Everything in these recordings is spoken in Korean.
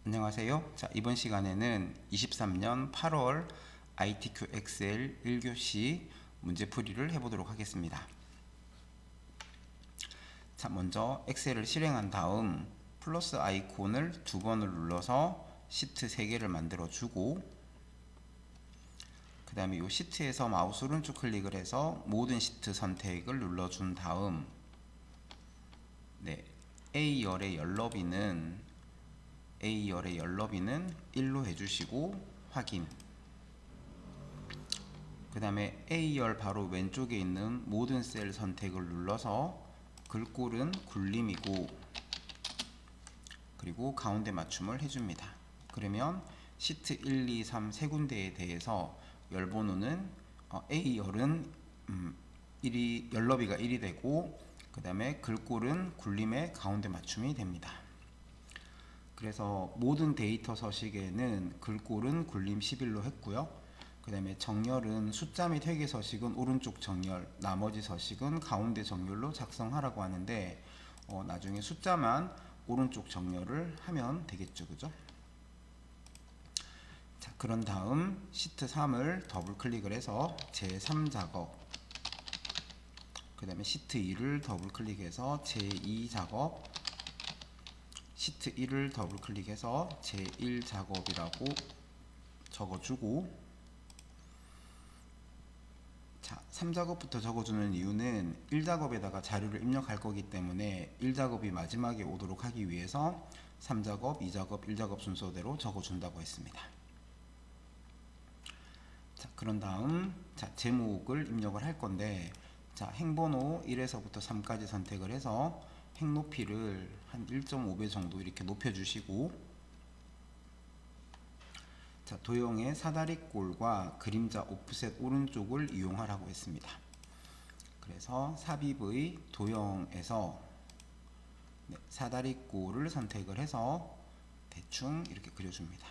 안녕하세요. 자, 이번 시간에는 23년 8월 ITQ 엑셀 1교시 문제풀이를 해보도록 하겠습니다. 자, 먼저 엑셀을 실행한 다음 플러스 아이콘을 두 번을 눌러서 시트 3개를 만들어 주고, 그 다음에 이 시트에서 마우스 오른쪽 클릭을 해서 모든 시트 선택을 눌러준 다음, A열의 열너비는 1로 해주시고 확인. 그 다음에 A열 바로 왼쪽에 있는 모든 셀 선택을 눌러서 글꼴은 굴림이고, 그리고 가운데 맞춤을 해줍니다. 그러면 시트 1, 2, 3 세 군데에 대해서 열번호는 A열은 열너비가 1이 되고, 그 다음에 글꼴은 굴림의 가운데 맞춤이 됩니다. 그래서 모든 데이터 서식에는 글꼴은 굴림 11로 했고요. 그 다음에 정렬은 숫자 및 회계 서식은 오른쪽 정렬, 나머지 서식은 가운데 정렬로 작성하라고 하는데, 나중에 숫자만 오른쪽 정렬을 하면 되겠죠, 그죠? 자, 그런 다음 시트 3을 더블 클릭을 해서 제3 작업, 그 다음에 시트 2를 더블 클릭해서 제2 작업, 시트 1을 더블 클릭해서 제1 작업이라고 적어주고, 자, 3작업부터 적어주는 이유는 1작업에다가 자료를 입력할 거기 때문에 1작업이 마지막에 오도록 하기 위해서 3작업, 2작업, 1작업 순서대로 적어준다고 했습니다. 자, 그런 다음 제목을 입력을 할 건데, 자, 행번호 1에서부터 3까지 선택을 해서 행 높이를 한 1.5배 정도 이렇게 높여주시고, 자, 도형의 사다리꼴과 그림자 오프셋 오른쪽을 이용하라고 했습니다. 그래서 삽입의 도형에서 사다리꼴을 선택을 해서 대충 이렇게 그려줍니다.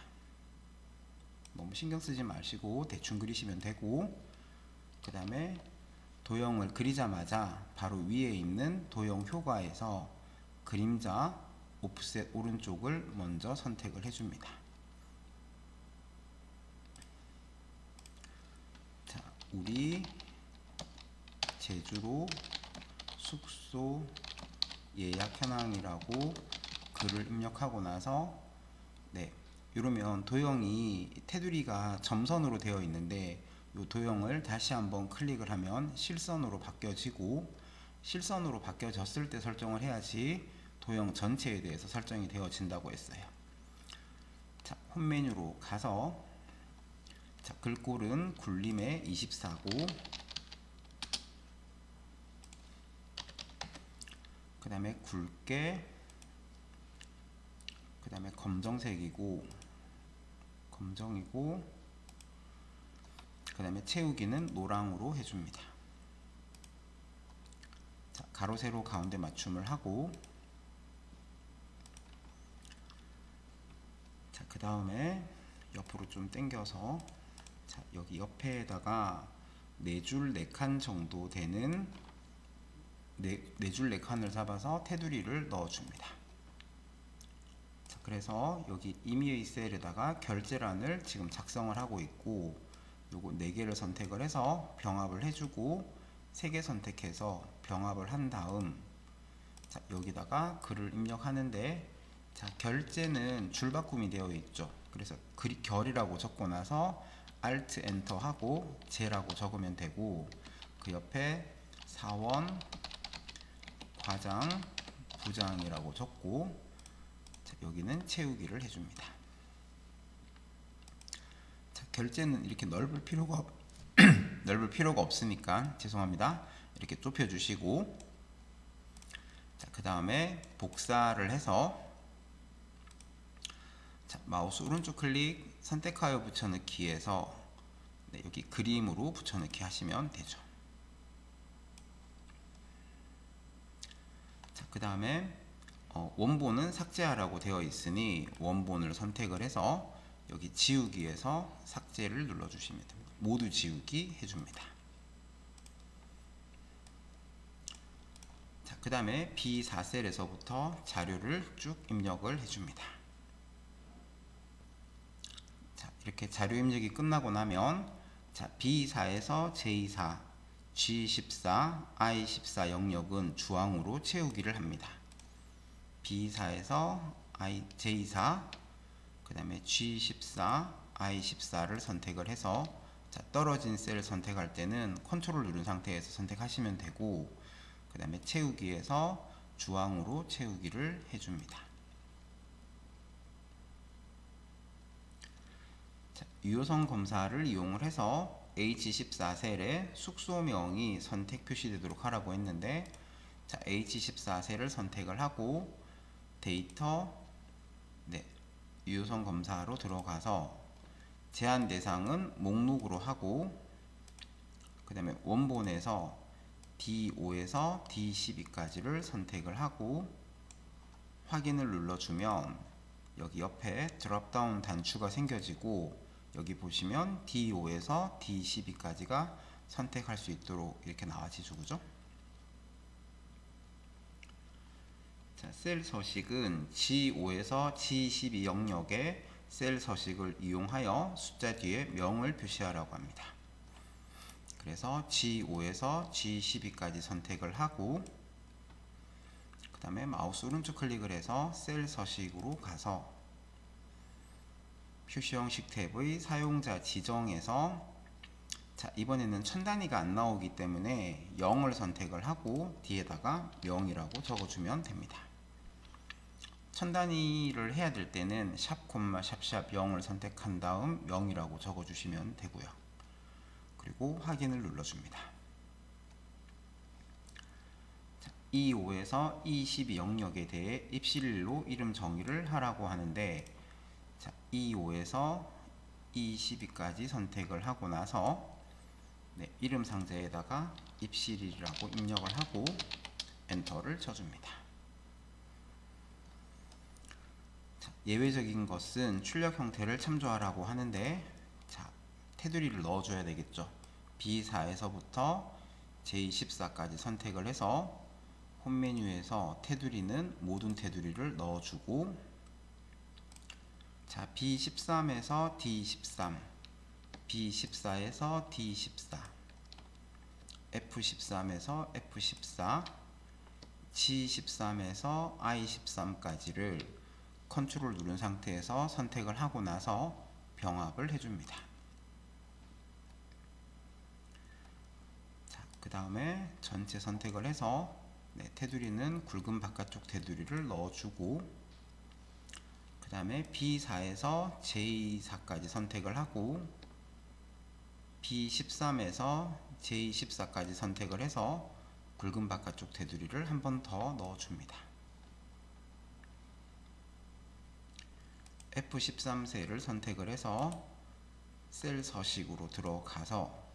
너무 신경 쓰지 마시고 대충 그리시면 되고, 그 다음에 도형을 그리자마자 바로 위에 있는 도형 효과에서 그림자 오프셋 오른쪽을 먼저 선택을 해줍니다. 자, 우리 제주도 숙소 예약 현황이라고 글을 입력하고 나서, 이러면 도형이 테두리가 점선으로 되어 있는데 이 도형을 다시 한번 클릭을 하면 실선으로 바뀌어지고, 실선으로 바뀌어졌을 때 설정을 해야지 도형 전체에 대해서 설정이 되어진다고 했어요. 자, 홈 메뉴로 가서, 자, 글꼴은 굴림의 24고, 그 다음에 굵게, 그 다음에 검정색이고, 그 다음에 채우기는 노랑으로 해줍니다. 자, 가로 세로 가운데 맞춤을 하고, 자, 그 다음에 옆으로 좀 당겨서, 자, 여기 옆에다가 4줄 4칸 정도 되는 4줄 4칸을 잡아서 테두리를 넣어줍니다. 자, 그래서 여기 임의의 셀에다가 결제란을 지금 작성을 하고 있고, 요거 4개를 선택을 해서 병합을 해주고, 3개 선택해서 병합을 한 다음, 자, 여기다가 글을 입력하는데, 자, 결제는 줄바꿈이 되어 있죠. 그래서 결이라고 적고 나서 Alt 엔터 하고 제라고 적으면 되고, 그 옆에 사원 과장 부장이라고 적고, 자, 여기는 채우기를 해줍니다. 자, 결제는 이렇게 넓을 필요가 없으니까 죄송합니다. 이렇게 좁혀 주시고, 자, 그 다음에 복사를 해서, 자, 마우스 오른쪽 클릭 선택하여 붙여넣기에서 여기 그림으로 붙여넣기 하시면 되죠. 자, 그 다음에 원본은 삭제하라고 되어 있으니 원본을 선택을 해서 여기 지우기에서 삭제를 눌러주시면 됩니다. 모두 지우기 해줍니다. 자, 그 다음에 B4셀에서부터 자료를 쭉 입력을 해줍니다. 이렇게 자료 입력이 끝나고 나면 자, B4에서 J4, G14, I14 영역은 주황으로 채우기를 합니다. B4에서 J4, 그 다음에 G14, I14를 선택을 해서 자, 떨어진 셀을 선택할 때는 컨트롤 누른 상태에서 선택하시면 되고, 그 다음에 채우기에서 주황으로 채우기를 해줍니다. 자, 유효성 검사를 이용을 해서 H14 셀에 숙소명이 선택 표시되도록 하라고 했는데, 자, H14 셀을 선택을 하고 데이터, 네, 유효성 검사로 들어가서 제한 대상은 목록으로 하고, 그 다음에 원본에서 D5에서 D12까지를 선택을 하고 확인을 눌러주면 여기 옆에 드롭다운 단추가 생겨지고, 여기 보시면 D5에서 D12까지가 선택할 수 있도록 이렇게 나와지죠. 그죠? 자, 셀 서식은 G5에서 G12 영역에 셀 서식을 이용하여 숫자 뒤에 명을 표시하라고 합니다. 그래서 G5에서 G12까지 선택을 하고, 그 다음에 마우스 오른쪽 클릭을 해서 셀 서식으로 가서 표시 형식 탭의 사용자 지정에서 자, 이번에는 천 단위가 안 나오기 때문에 0을 선택을 하고 뒤에다가 0이라고 적어주면 됩니다. 천 단위를 해야 될 때는 샵 콤마 샵샵 0을 선택한 다음 0이라고 적어주시면 되고요. 그리고 확인을 눌러줍니다. 자, E5에서 E12 영역에 대해 입실일로 이름 정의를 하라고 하는데, 자, E5에서 E12까지 선택을 하고 나서 네, 이름 상자에다가 입실일이라고 입력을 하고 엔터를 쳐줍니다. 자, 예외적인 것은 출력 형태를 참조하라고 하는데, 자, 테두리를 넣어줘야 되겠죠. B4에서부터 J14까지 선택을 해서 홈 메뉴에서 테두리는 모든 테두리를 넣어주고, 자, B13에서 D13, B14에서 D14, F13에서 F14, G13에서 I13까지를 컨트롤 누른 상태에서 선택을 하고 나서 병합을 해줍니다. 자, 그 다음에 전체 선택을 해서 네, 테두리는 굵은 바깥쪽 테두리를 넣어주고, 그 다음에 B4에서 J4까지 선택을 하고 B13에서 J14까지 선택을 해서 굵은 바깥쪽 테두리를 한 번 더 넣어줍니다. F13 셀을 선택을 해서 셀 서식으로 들어가서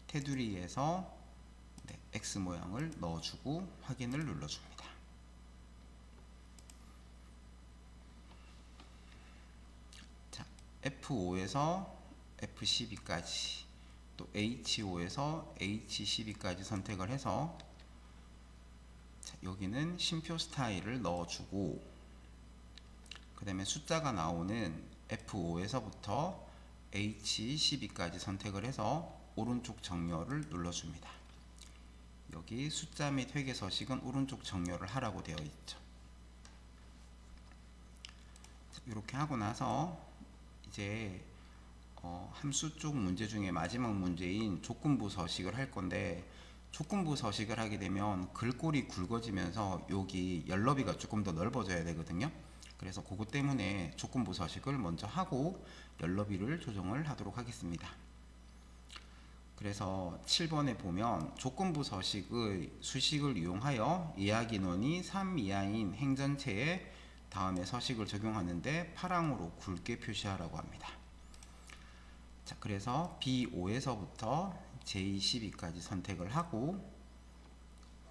테두리에서 네, X 모양을 넣어주고 확인을 눌러줍니다. 자, F5에서 F12까지 또 H5에서 H12까지 선택을 해서 자, 여기는 쉼표 스타일을 넣어주고, 그 다음에 숫자가 나오는 F5에서부터 H12까지 선택을 해서 오른쪽 정렬을 눌러줍니다. 여기 숫자 및 회계 서식은 오른쪽 정렬을 하라고 되어 있죠. 이렇게 하고 나서 이제 함수 쪽 문제 중에 마지막 문제인 조건부 서식을 할 건데, 조건부 서식을 하게 되면 글꼴이 굵어지면서 여기 연너비가 조금 더 넓어져야 되거든요. 그래서 그것 때문에 조건부 서식을 먼저 하고 연너비를 조정을 하도록 하겠습니다. 그래서 7번에 보면 조건부 서식의 수식을 이용하여 예약 인원이 3 이하인 행전체에 다음에 서식을 적용하는데 파랑으로 굵게 표시하라고 합니다. 자, 그래서 B5에서부터 J12까지 선택을 하고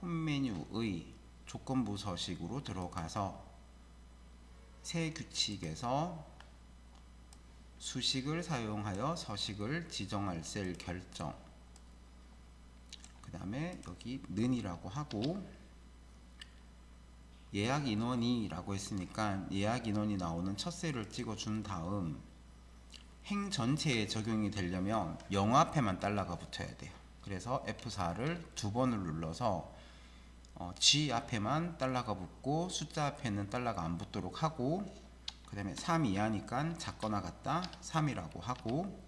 홈 메뉴의 조건부 서식으로 들어가서 새 규칙에서 수식을 사용하여 서식을 지정할 셀 결정, 그 다음에 여기 는이라고 하고 예약 인원이 라고 했으니까 예약 인원이 나오는 첫 셀을 찍어 준 다음 행 전체에 적용이 되려면 영어 앞에만 달러가 붙어야 돼요. 그래서 F4를 두 번을 눌러서 G 앞에만 달러가 붙고 숫자 앞에는 달러가 안 붙도록 하고, 그 다음에 3 이하니까 작거나 같다 3이라고 하고,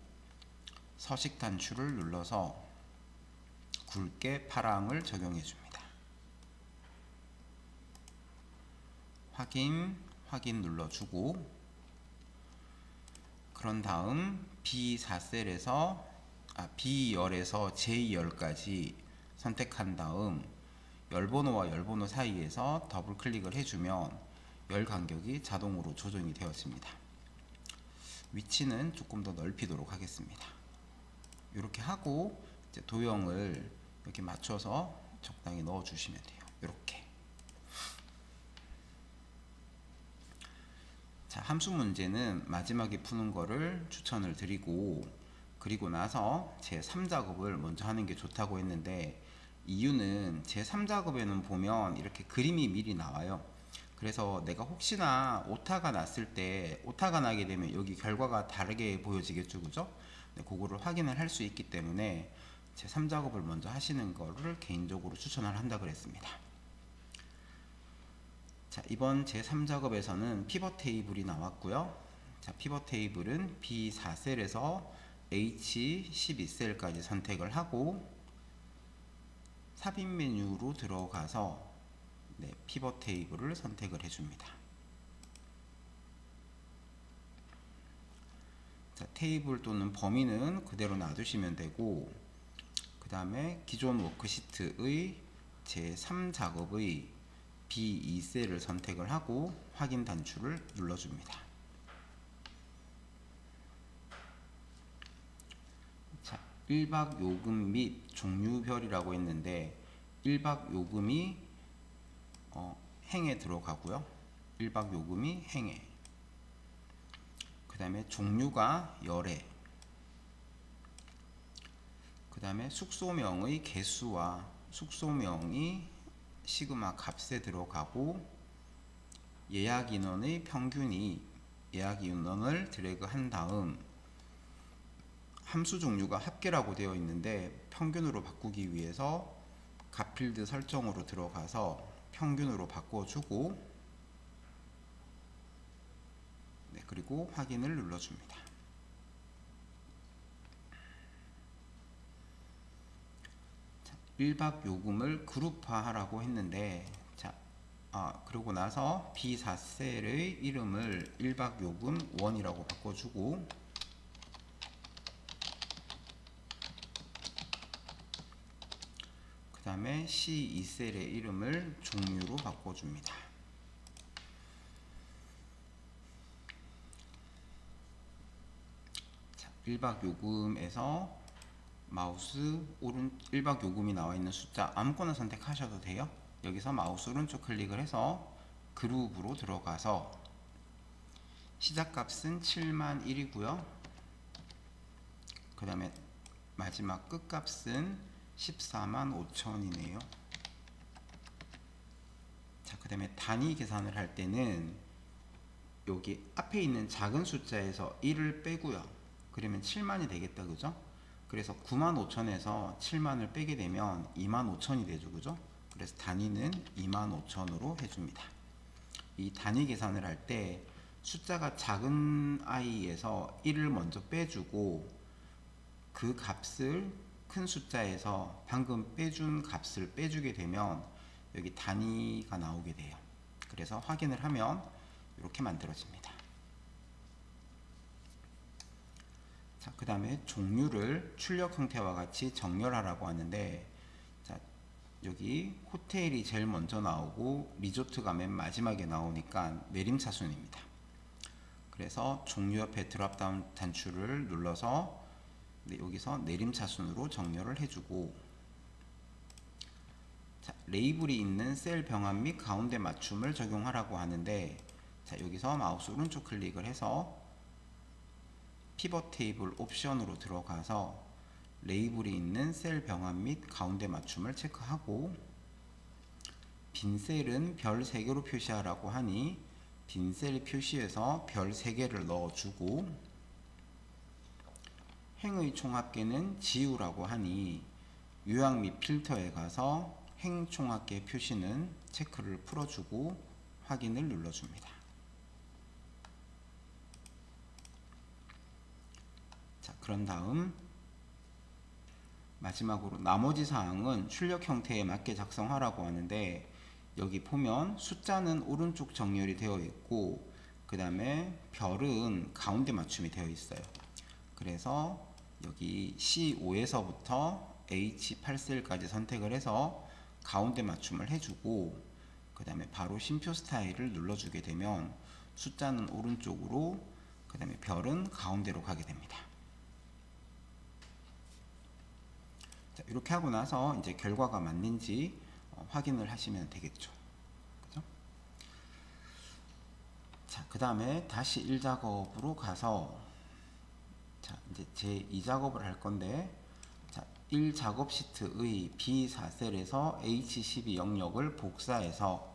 서식 단추를 눌러서 굵게 파랑을 적용해 줍니다. 확인 눌러주고, 그런 다음 B4셀에서 B열에서 J열까지 선택한 다음 열번호와 열번호 사이에서 더블 클릭을 해주면 열 간격이 자동으로 조정이 되었습니다. 위치는 조금 더 넓히도록 하겠습니다. 이렇게 하고 이제 도형을 이렇게 맞춰서 적당히 넣어 주시면 돼요. 이렇게. 자, 함수 문제는 마지막에 푸는 거를 추천을 드리고, 그리고 나서 제3작업을 먼저 하는 게 좋다고 했는데, 이유는 제3작업에는 보면 이렇게 그림이 미리 나와요. 그래서 내가 혹시나 오타가 났을 때, 오타가 나게 되면 여기 결과가 다르게 보여지겠죠, 그죠? 네, 그거를 확인을 할 수 있기 때문에 제3작업을 먼저 하시는 거를 개인적으로 추천을 한다 그랬습니다. 자, 이번 제3작업에서는 피벗 테이블이 나왔고요. 자, 피벗 테이블은 B4셀에서 H12셀까지 선택을 하고, 삽입 메뉴로 들어가서 피벗 테이블을 선택을 해줍니다. 자, 테이블 또는 범위는 그대로 놔두시면 되고, 그 다음에 기존 워크시트의 제3작업의 B2셀을 선택을 하고 확인 단추를 눌러줍니다. 자, 1박 요금 및 종류별이라고 했는데 1박 요금이 행에 들어가고요. 1박 요금이 행에, 그 다음에 종류가 열에, 그 다음에 숙소명의 개수와 숙소명이 시그마 값에 들어가고, 예약 인원의 평균이 예약 인원을 드래그 한 다음 함수 종류가 합계라고 되어 있는데 평균으로 바꾸기 위해서 값필드 설정으로 들어가서 평균으로 바꿔주고, 그리고 확인을 눌러줍니다. 자, 1박 요금을 그룹화하라고 했는데, 자, 그러고 나서 B4셀의 이름을 1박 요금 1이라고 바꿔주고, 그 다음에 C2셀의 이름을 종류로 바꿔줍니다. 자, 1박 요금에서 마우스 1박 요금이 나와 있는 숫자 아무거나 선택하셔도 돼요. 여기서 마우스 오른쪽 클릭을 해서 그룹으로 들어가서 시작값은 7만 1이고요. 그 다음에 마지막 끝값은 14만 5천이네요. 자, 그 다음에 단위 계산을 할 때는 여기 앞에 있는 작은 숫자에서 1을 빼고요. 그러면 7만이 되겠다, 그죠? 그래서 9만 5천에서 7만을 빼게 되면 2만 5천이 되죠, 그죠? 그래서 단위는 2만 5천으로 해줍니다. 이 단위 계산을 할 때 숫자가 작은 i에서 1을 먼저 빼주고, 그 값을 큰 숫자에서 방금 빼준 값을 빼주게 되면 여기 단위가 나오게 돼요. 그래서 확인을 하면 이렇게 만들어집니다. 자, 그 다음에 종류를 출력 형태와 같이 정렬하라고 하는데, 자, 여기 호텔이 제일 먼저 나오고 리조트가 맨 마지막에 나오니까 내림차순입니다. 그래서 종류 옆에 드롭다운 단추를 눌러서 여기서 내림차순으로 정렬을 해주고, 자, 레이블이 있는 셀 병합 및 가운데 맞춤을 적용하라고 하는데, 자, 여기서 마우스 오른쪽 클릭을 해서 피벗 테이블 옵션으로 들어가서 레이블이 있는 셀 병합 및 가운데 맞춤을 체크하고, 빈 셀은 별 3개로 표시하라고 하니 빈 셀 표시에서 별 3개를 넣어주고, 행의 총합계는 지우라고 하니 요약 및 필터에 가서 행 총합계 표시는 체크를 풀어주고 확인을 눌러줍니다. 자, 그런 다음 마지막으로 나머지 사항은 출력 형태에 맞게 작성하라고 하는데, 여기 보면 숫자는 오른쪽 정렬이 되어 있고 그 다음에 별은 가운데 맞춤이 되어 있어요. 그래서 여기 C5에서부터 H8셀까지 선택을 해서 가운데 맞춤을 해주고 그 다음에 바로 심표 스타일을 눌러주게 되면 숫자는 오른쪽으로 그 다음에 별은 가운데로 가게 됩니다. 자, 이렇게 하고 나서 이제 결과가 맞는지 확인을 하시면 되겠죠. 그죠? 자, 그 다음에 다시 1작업으로 가서 자, 이제 제 2작업을 할 건데, 자, 1작업 시트의 B4셀에서 H12 영역을 복사해서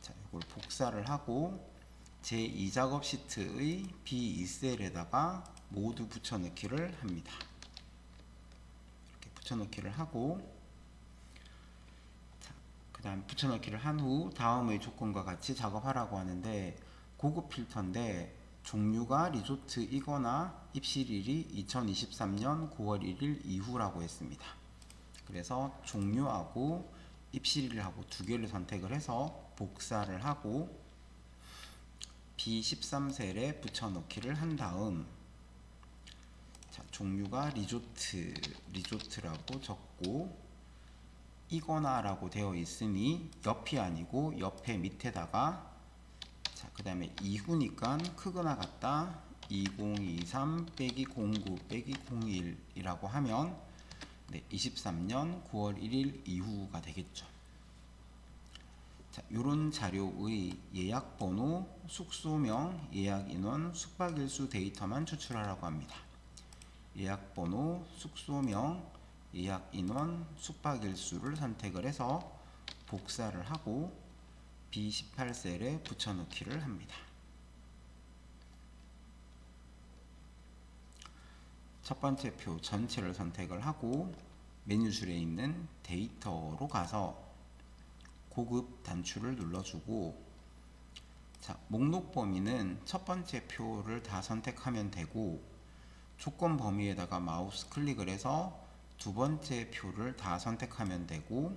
자, 이걸 복사를 하고 제 2작업 시트의 B2셀에다가 모두 붙여넣기를 합니다. 이렇게 붙여넣기를 하고, 그 다음 붙여넣기를 한 후 다음의 조건과 같이 작업하라고 하는데, 고급 필터인데 종류가 리조트이거나 입실일이 2023년 9월 1일 이후라고 했습니다. 그래서 종류하고 입실일하고 두 개를 선택을 해서 복사를 하고 B13셀에 붙여넣기를 한 다음, 자, 종류가 리조트라고 적고 이거나 라고 되어 있으니 옆이 아니고 옆에 밑에다가, 자, 그 다음에 이후니까 크거나 같다 2023 빼기 09 빼기 01 이라고 하면 23년 9월 1일 이후가 되겠죠. 자, 요런 자료의 예약번호, 숙소명, 예약인원, 숙박일수 데이터만 추출하라고 합니다. 예약번호, 숙소명, 예약인원, 숙박일수를 선택을 해서 복사를 하고 B18셀에 붙여넣기를 합니다. 첫 번째 표 전체를 선택을 하고 메뉴줄에 있는 데이터로 가서 고급 단추를 눌러주고, 자, 목록 범위는 첫 번째 표를 다 선택하면 되고 조건 범위에다가 마우스 클릭을 해서 두 번째 표를 다 선택하면 되고,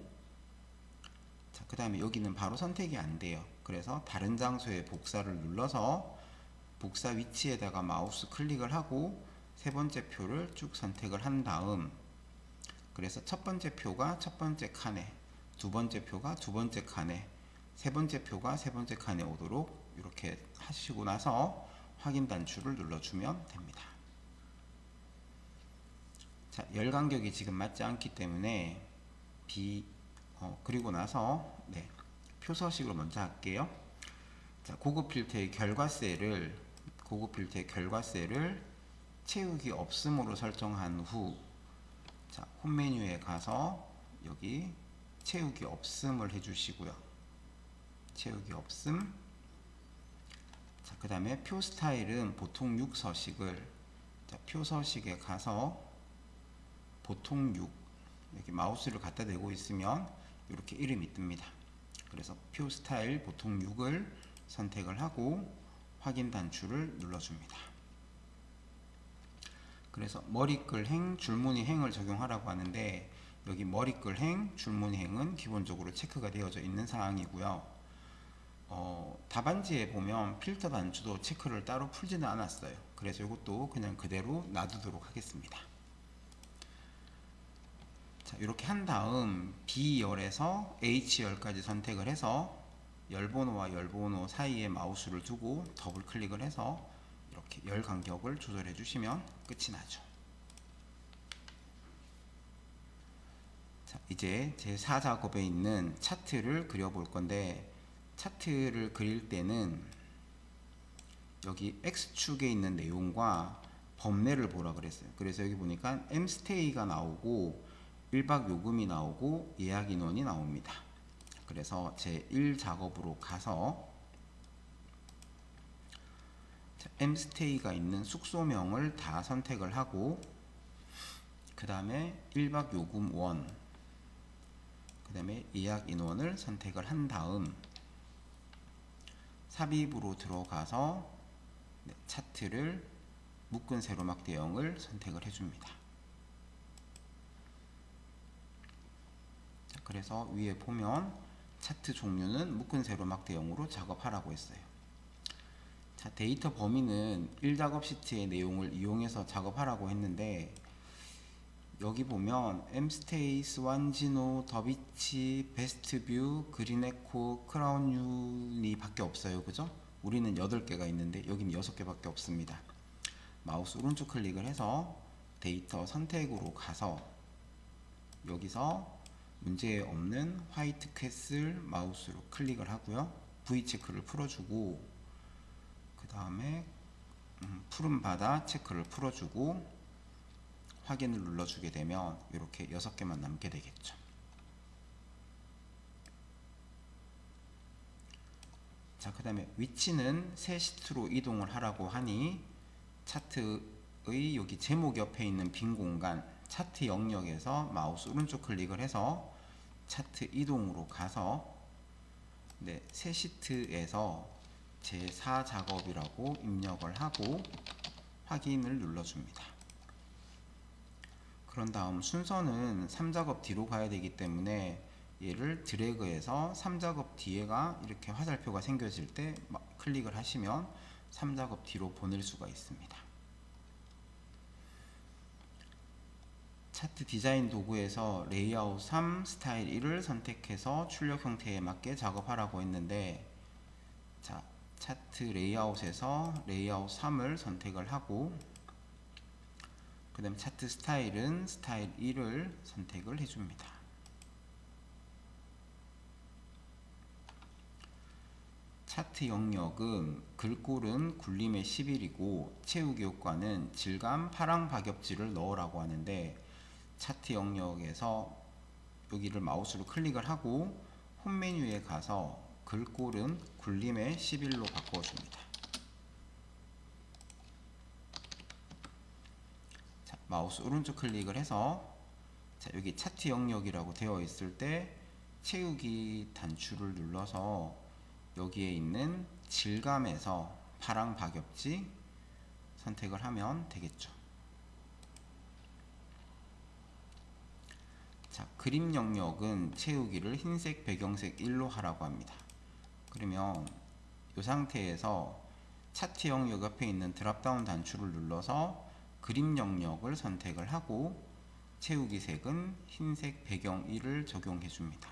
자, 그 다음에 여기는 바로 선택이 안 돼요. 그래서 다른 장소에 복사를 눌러서 복사 위치에다가 마우스 클릭을 하고 세 번째 표를 쭉 선택을 한 다음, 그래서 첫 번째 표가 첫 번째 칸에, 두 번째 표가 두 번째 칸에, 세 번째 표가 세 번째 칸에 오도록 이렇게 하시고 나서 확인 단추를 눌러주면 됩니다. 자, 열 간격이 지금 맞지 않기 때문에 그리고 나서 표서식으로 먼저 할게요. 자, 고급 필터의 결과셀을 채우기 없음으로 설정한 후, 자, 홈 메뉴에 가서 여기 채우기 없음을 해주시고요. 채우기 없음. 자, 그 다음에 표 스타일은 보통 6 서식을, 자, 표 서식에 가서 보통 6 이렇게 마우스를 갖다 대고 있으면 이렇게 이름이 뜹니다. 그래서 표 스타일 보통 6을 선택을 하고 확인 단추를 눌러줍니다. 그래서 머리글 행, 줄무늬 행을 적용하라고 하는데, 여기 머리글 행, 줄무늬 행은 기본적으로 체크가 되어져 있는 사항이고요. 답안지에 보면 필터 단추도 체크를 따로 풀지는 않았어요. 그래서 이것도 그냥 그대로 놔두도록 하겠습니다. 자, 이렇게 한 다음 B열에서 H열까지 선택을 해서 열번호와 열번호 사이에 마우스를 두고 더블 클릭을 해서 이렇게 열 간격을 조절해 주시면 끝이 나죠. 자, 이제 제 4작업에 있는 차트를 그려볼 건데, 차트를 그릴 때는 여기 X축에 있는 내용과 범례를 보라 그랬어요. 그래서 여기 보니까 M스테이가 나오고 1박 요금이 나오고 예약 인원이 나옵니다. 그래서 제 1작업으로 가서 mstay가 있는 숙소명을 다 선택을 하고 그 다음에 1박 요금 원, 그 다음에 예약 인원을 선택을 한 다음 삽입으로 들어가서 차트를 묶은 세로막 대형을 선택을 해줍니다. 자, 그래서 위에 보면 차트 종류는 묶은 세로막 대형으로 작업하라고 했어요. 자, 데이터 범위는 1작업 시트의 내용을 이용해서 작업하라고 했는데 여기 보면 mstay, 스완지노, 더비치, 베스트뷰, 그린에코, 크라운유니 밖에 없어요. 그죠? 우리는 8개가 있는데 여기는 6개 밖에 없습니다. 마우스 오른쪽 클릭을 해서 데이터 선택으로 가서 여기서 문제 없는 화이트 캐슬 마우스로 클릭을 하고요. V 체크를 풀어주고 그 다음에 푸른 바다 체크를 풀어주고 확인을 눌러주게 되면 이렇게 6개만 남게 되겠죠. 자, 그 다음에 위치는 새 시트로 이동을 하라고 하니 차트의 여기 제목 옆에 있는 빈 공간 차트 영역에서 마우스 오른쪽 클릭을 해서 차트 이동으로 가서 새 시트에서 제4 작업이라고 입력을 하고 확인을 눌러줍니다. 그런 다음 순서는 3작업 뒤로 가야 되기 때문에 얘를 드래그해서 3작업 뒤에가 이렇게 화살표가 생겨질 때 클릭을 하시면 3작업 뒤로 보낼 수가 있습니다. 차트 디자인 도구에서 레이아웃 3, 스타일 1을 선택해서 출력 형태에 맞게 작업하라고 했는데 자, 차트 레이아웃에서 레이아웃 3을 선택을 하고 그 다음 차트 스타일은 스타일 1을 선택을 해줍니다. 차트 영역은 글꼴은 굴림의 11이고 채우기 효과는 질감 파랑 박엽지를 넣으라고 하는데 차트 영역에서 여기를 마우스로 클릭을 하고 홈 메뉴에 가서 글꼴은 굴림의 11로 바꿔줍니다. 자, 마우스 오른쪽 클릭을 해서 자, 여기 차트 영역이라고 되어 있을 때 채우기 단추를 눌러서 여기에 있는 질감에서 파랑 박엽지 선택을 하면 되겠죠. 자, 그림 영역은 채우기를 흰색, 배경색 1로 하라고 합니다. 그러면 이 상태에서 차트 영역 옆에 있는 드랍다운 단추를 눌러서 그림 영역을 선택을 하고 채우기 색은 흰색, 배경 1을 적용해 줍니다.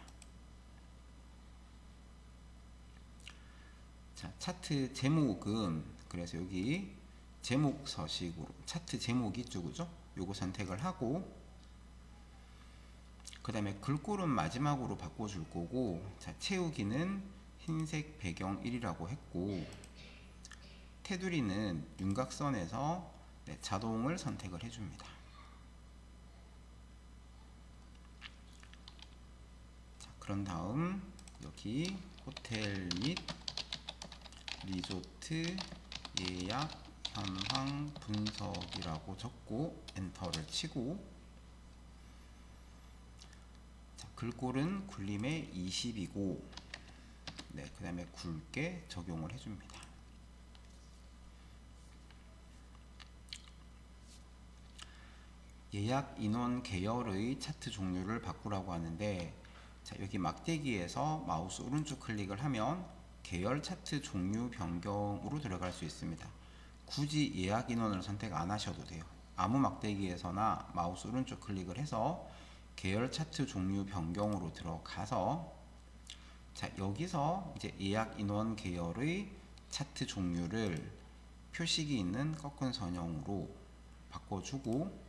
자, 차트 제목은 그래서 여기 제목 서식으로 차트 제목이 있죠, 그죠? 요거 선택을 하고 그 다음에 글꼴은 마지막으로 바꿔줄 거고 자, 채우기는 흰색 배경 1이라고 했고 테두리는 윤곽선에서 자동을 선택을 해줍니다. 자, 그런 다음 여기 호텔 및 리조트 예약 현황 분석이라고 적고 엔터를 치고 자, 글꼴은 굴림의 20이고 그 다음에 굵게 적용을 해줍니다. 예약 인원 계열의 차트 종류를 바꾸라고 하는데 자, 여기 막대기에서 마우스 오른쪽 클릭을 하면 계열 차트 종류 변경으로 들어갈 수 있습니다. 굳이 예약 인원을 선택 안 하셔도 돼요. 아무 막대기에서나 마우스 오른쪽 클릭을 해서 계열 차트 종류 변경으로 들어가서 자, 여기서 이제 예약 인원 계열의 차트 종류를 표식이 있는 꺾은 선형으로 바꿔주고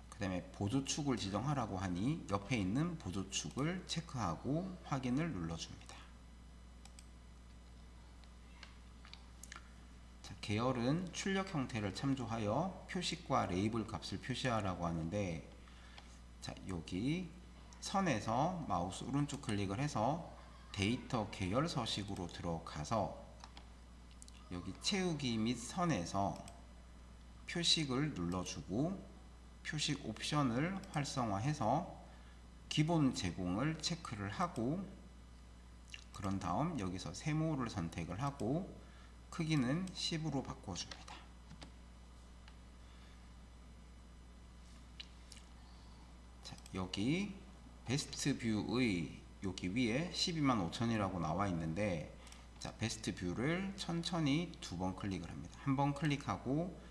그 다음에 보조축을 지정하라고 하니 옆에 있는 보조축을 체크하고 확인을 눌러줍니다. 자, 계열은 출력 형태를 참조하여 표식과 레이블 값을 표시하라고 하는데 자, 여기 선에서 마우스 오른쪽 클릭을 해서 데이터 계열 서식으로 들어가서 여기 채우기 및 선에서 표식을 눌러주고 표식 옵션을 활성화해서 기본 제공을 체크를 하고, 그런 다음 여기서 세모를 선택을 하고 크기는 10으로 바꿔줍니다. 자, 여기 베스트 뷰의 여기 위에 125,000이라고 나와 있는데, 자, 베스트 뷰를 천천히 두 번 클릭을 합니다. 한 번 클릭하고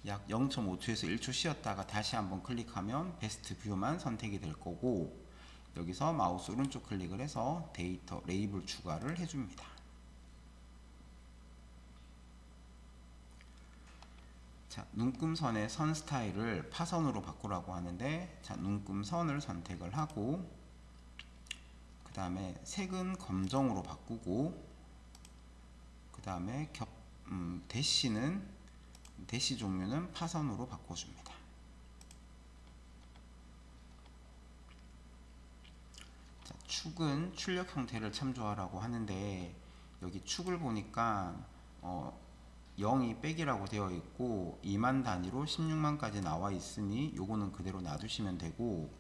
약 0.5초에서 1초 쉬었다가 다시 한번 클릭하면 베스트 뷰만 선택이 될 거고, 여기서 마우스 오른쪽 클릭을 해서 데이터 레이블 추가를 해줍니다. 자, 눈금선의 선 스타일을 파선으로 바꾸라고 하는데, 자, 눈금선을 선택을 하고 그 다음에 색은 검정으로 바꾸고, 그 다음에 대시 종류는 파선으로 바꿔줍니다. 자, 축은 출력 형태를 참조하라고 하는데, 여기 축을 보니까 0이 백이라고 되어 있고 2만 단위로 16만까지 나와 있으니 요거는 그대로 놔두시면 되고,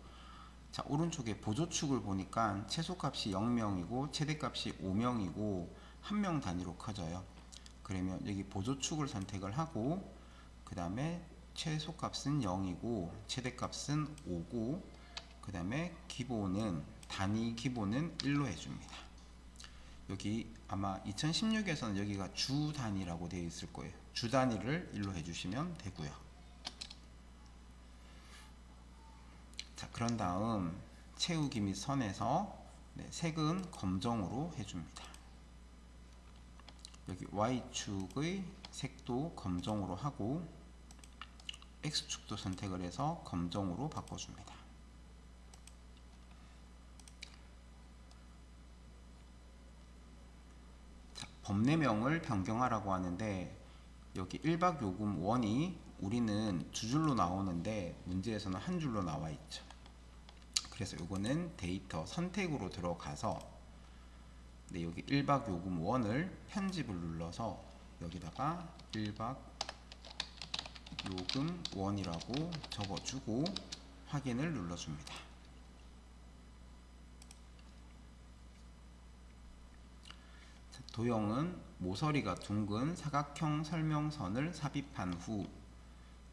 자, 오른쪽에 보조축을 보니까 최소값이 0명이고 최대값이 5명이고 1명 단위로 커져요. 그러면 여기 보조축을 선택을 하고 그 다음에 최소값은 0이고 최대값은 5고, 그 다음에 기본은 단위 기본은 1로 해줍니다. 여기 아마 2016에서는 여기가 주 단위라고 되어 있을 거예요. 주 단위를 1로 해주시면 되고요. 자, 그런 다음 채우기 및 선에서 색은 검정으로 해줍니다. 여기 Y축의 색도 검정으로 하고 X축도 선택을 해서 검정으로 바꿔줍니다. 자, 법내명을 변경하라고 하는데, 여기 1박 요금 원이 우리는 두 줄로 나오는데 문제에서는 한 줄로 나와 있죠. 그래서 요거는 데이터 선택으로 들어가서 여기 1박 요금 원을 편집을 눌러서 여기다가 1박 요금 원이라고 적어주고 확인을 눌러줍니다. 자, 도형은 모서리가 둥근 사각형 설명선을 삽입한 후,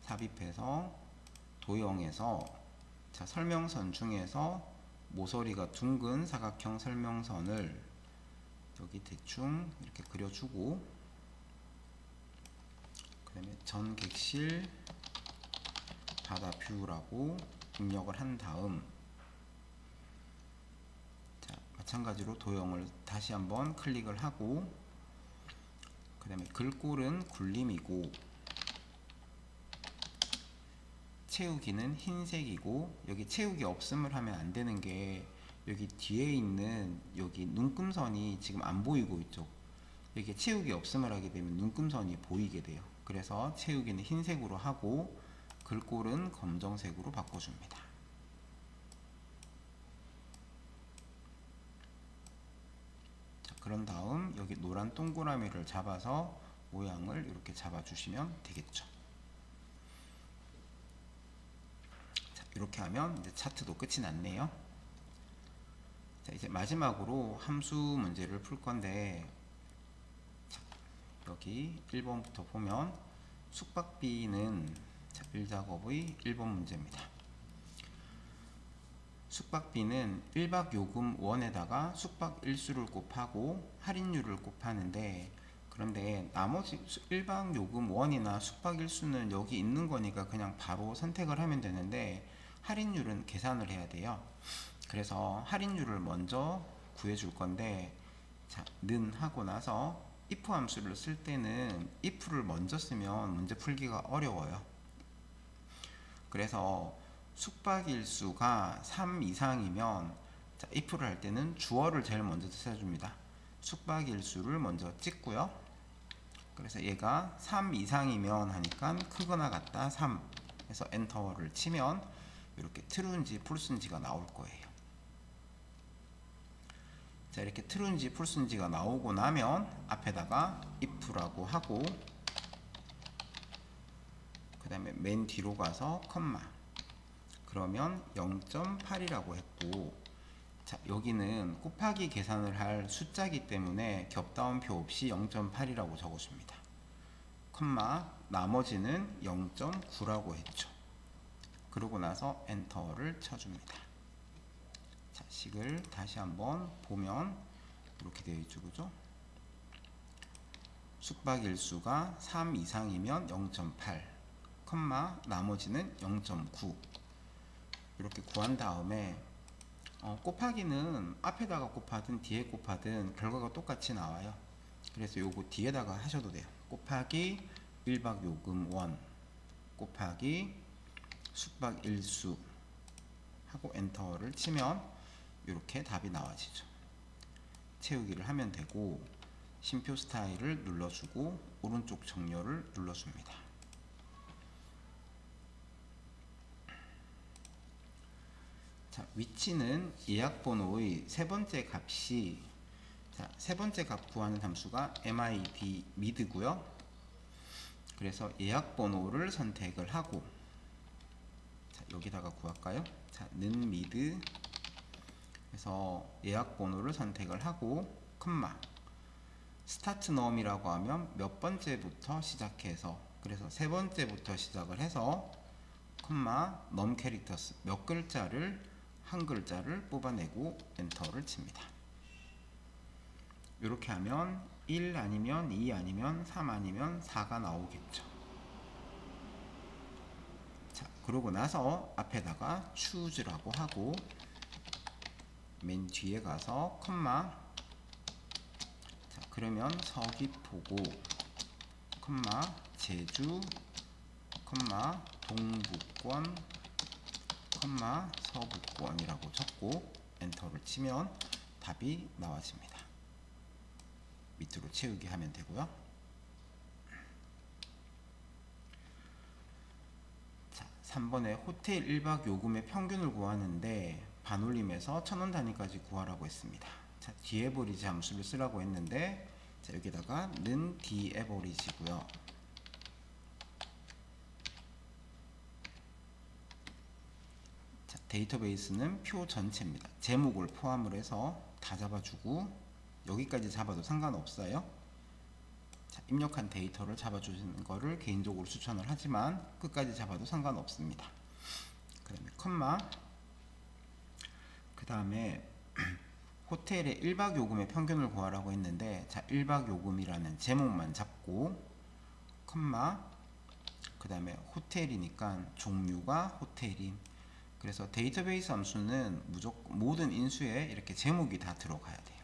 삽입해서 도형에서, 자, 설명선 중에서 모서리가 둥근 사각형 설명선을 여기 대충 이렇게 그려주고, 그 다음에 전객실 바다 뷰라고 입력을 한 다음, 자, 마찬가지로 도형을 다시 한번 클릭을 하고, 그 다음에 글꼴은 굴림이고 채우기는 흰색이고, 여기 채우기 없음을 하면 안 되는 게 여기 뒤에 있는 여기 눈금선이 지금 안 보이고 있죠. 여기 채우기 없음을 하게 되면 눈금선이 보이게 돼요. 그래서 채우기는 흰색으로 하고 글꼴은 검정색으로 바꿔줍니다. 자, 그런 다음 여기 노란 동그라미를 잡아서 모양을 이렇게 잡아주시면 되겠죠. 자, 이렇게 하면 이제 차트도 끝이 났네요. 자, 이제 마지막으로 함수 문제를 풀 건데, 자, 여기 1번부터 보면 숙박비는 1작업의 1번 문제입니다. 숙박비는 1박 요금 원에다가 숙박 일수를 곱하고 할인율을 곱하는데, 그런데 나머지 1박 요금 원이나 숙박 일수는 여기 있는 거니까 그냥 바로 선택을 하면 되는데, 할인율은 계산을 해야 돼요. 그래서 할인율을 먼저 구해줄 건데, 자, 는 하고 나서 if 함수를 쓸 때는 if를 먼저 쓰면 문제 풀기가 어려워요. 그래서 숙박일수가 3 이상이면, 자, if를 할 때는 주어를 제일 먼저 찾아줍니다. 숙박일수를 먼저 찍고요. 그래서 얘가 3 이상이면 하니까 크거나 같다 3 해서 엔터를 치면 이렇게 true인지 false인지가 나올 거예요. 자, 이렇게 true인지 false인지가 나오고 나면 앞에다가 if라고 하고, 그 다음에 맨 뒤로 가서 컴마, 그러면 0.8이라고 했고, 자, 여기는 곱하기 계산을 할 숫자이기 때문에 겹다운표 없이 0.8이라고 적어줍니다. 컴마, 나머지는 0.9라고 했죠. 그러고 나서 엔터를 쳐줍니다. 자, 식을 다시 한번 보면 이렇게 되어 있죠, 그죠? 숙박일수가 3 이상이면 0.8, 컴마, 나머지는 0.9 이렇게 구한 다음에 곱하기는 앞에다가 곱하든 뒤에 곱하든 결과가 똑같이 나와요. 그래서 요거 뒤에다가 하셔도 돼요. 곱하기 1박 요금 원 곱하기 숙박일수 하고 엔터를 치면 이렇게 답이 나와지죠. 채우기를 하면 되고, 쉼표 스타일을 눌러주고 오른쪽 정렬을 눌러줍니다. 자, 위치는 예약번호의 세 번째 값이, 자, 세 번째 값 구하는 함수가 mid mid고요. 그래서 예약번호를 선택을 하고, 자, 여기다가 구할까요? 자, 는 mid, 그래서 예약번호를 선택을 하고 컴마, 스타트 넘이라고 하면 몇 번째부터 시작해서, 그래서 세 번째부터 시작을 해서 컴마 넘 캐릭터스, 몇 글자를 한 글자를 뽑아내고 엔터를 칩니다. 이렇게 하면 1 아니면 2 아니면 3 아니면 4가 나오겠죠. 자, 그러고 나서 앞에다가 choose라고 하고 맨 뒤에 가서 컴마, 자, 그러면 서귀포고 컴마 제주 컴마 동북권 컴마 서북권이라고 적고 엔터를 치면 답이 나와집니다. 밑으로 채우기 하면 되고요. 자, 3번에 호텔 1박 요금의 평균을 구하는데 반올림에서 1000원 단위까지 구하라고 했습니다. 자, 디에버리지 함수를 쓰라고 했는데, 자, 여기다가 는 디에버리지고요. 자, 데이터베이스는 표 전체입니다. 제목을 포함을 해서 다 잡아주고, 여기까지 잡아도 상관없어요. 자, 입력한 데이터를 잡아주시는 거를 개인적으로 추천을 하지만 끝까지 잡아도 상관없습니다. 그 다음에 컴마, 그 다음에 호텔의 1박 요금의 평균을 구하라고 했는데, 자, 1박 요금이라는 제목만 잡고 컴마, 그 다음에 호텔이니까 종류가 호텔인, 그래서 데이터베이스 함수는 무조건 모든 인수에 이렇게 제목이 다 들어가야 돼요.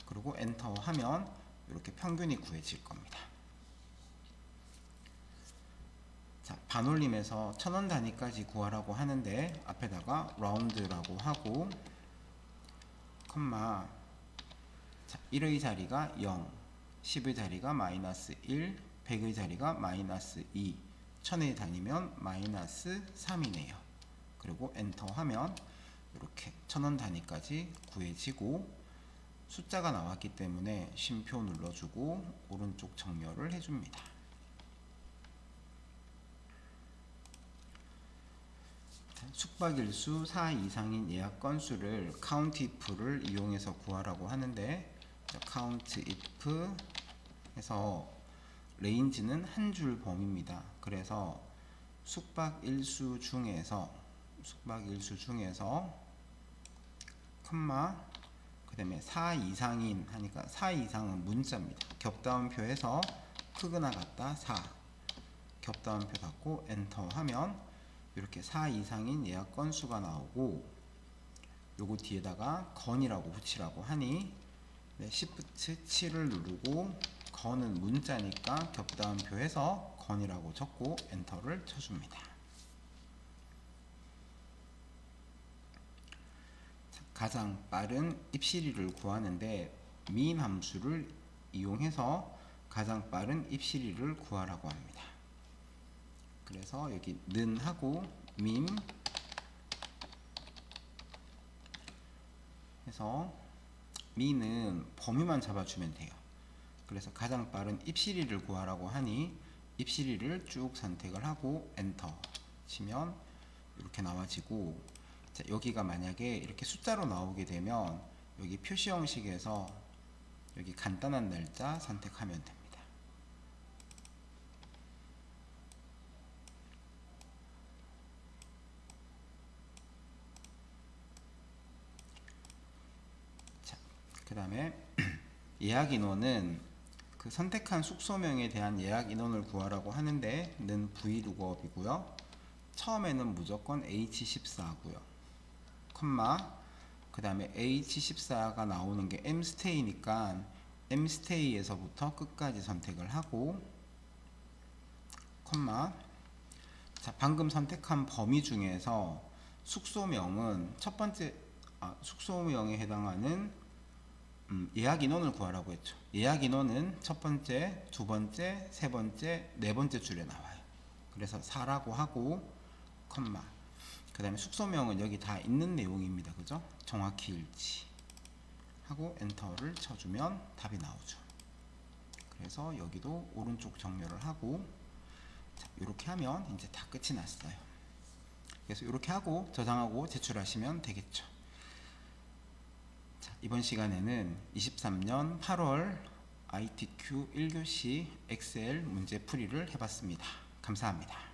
그리고 엔터 하면 이렇게 평균이 구해질 겁니다. 자, 반올림에서 1000원 단위까지 구하라고 하는데 앞에다가 라운드라고 하고 컴마, 자, 1의 자리가 0, 10의 자리가 마이너스 1, 100의 자리가 마이너스 2, 1000의 단위면 마이너스 3이네요. 그리고 엔터 하면 이렇게 1000원 단위까지 구해지고, 숫자가 나왔기 때문에 쉼표 눌러주고 오른쪽 정렬을 해줍니다. 숙박일수 4 이상인 예약 건수를 count if를 이용해서 구하라고 하는데, count if 해서 레인지는 한 줄 범위입니다. 그래서 숙박일수 중에서 컴마, 그 다음에 4 이상인 하니까 4 이상은 문자입니다. 겹다운표에서 크거나 같다 4, 겹다운표 닫고 엔터 하면 이렇게 4 이상인 예약 건수가 나오고, 요거 뒤에다가 건이라고 붙이라고 하니 Shift 7을 누르고, 건은 문자니까 겹다운표에서 건이라고 적고 엔터를 쳐줍니다. 가장 빠른 입시리를 구하는데 민 함수를 이용해서 가장 빠른 입시리를 구하라고 합니다. 그래서 여기 는 하고 민 해서 미는 범위만 잡아주면 돼요. 그래서 가장 빠른 입실이를 구하라고 하니 입실이를 쭉 선택을 하고 엔터 치면 이렇게 나와지고, 자, 여기가 만약에 이렇게 숫자로 나오게 되면 여기 표시 형식에서 여기 간단한 날짜 선택하면 됩니다. 그 다음에 예약 인원은 그 선택한 숙소명에 대한 예약 인원을 구하라고 하는데 는 vlookup이고요. 처음에는 무조건 h14고요. 컴마, 그 다음에 h14가 나오는 게 mstay니까 mstay에서부터 끝까지 선택을 하고, 컴마. 자, 방금 선택한 범위 중에서 숙소명은 첫 번째 숙소명에 해당하는 예약 인원을 구하라고 했죠. 예약 인원은 첫 번째, 두 번째, 세 번째, 네 번째 줄에 나와요. 그래서 4라고 하고 컴마. 그 다음에 숙소명은 여기 다 있는 내용입니다. 그죠? 정확히 일치 하고 엔터를 쳐주면 답이 나오죠. 그래서 여기도 오른쪽 정렬을 하고, 자, 이렇게 하면 이제 다 끝이 났어요. 그래서 이렇게 하고 저장하고 제출하시면 되겠죠. 자, 이번 시간에는 23년 8월 ITQ 1교시 엑셀 문제 풀이를 해봤습니다. 감사합니다.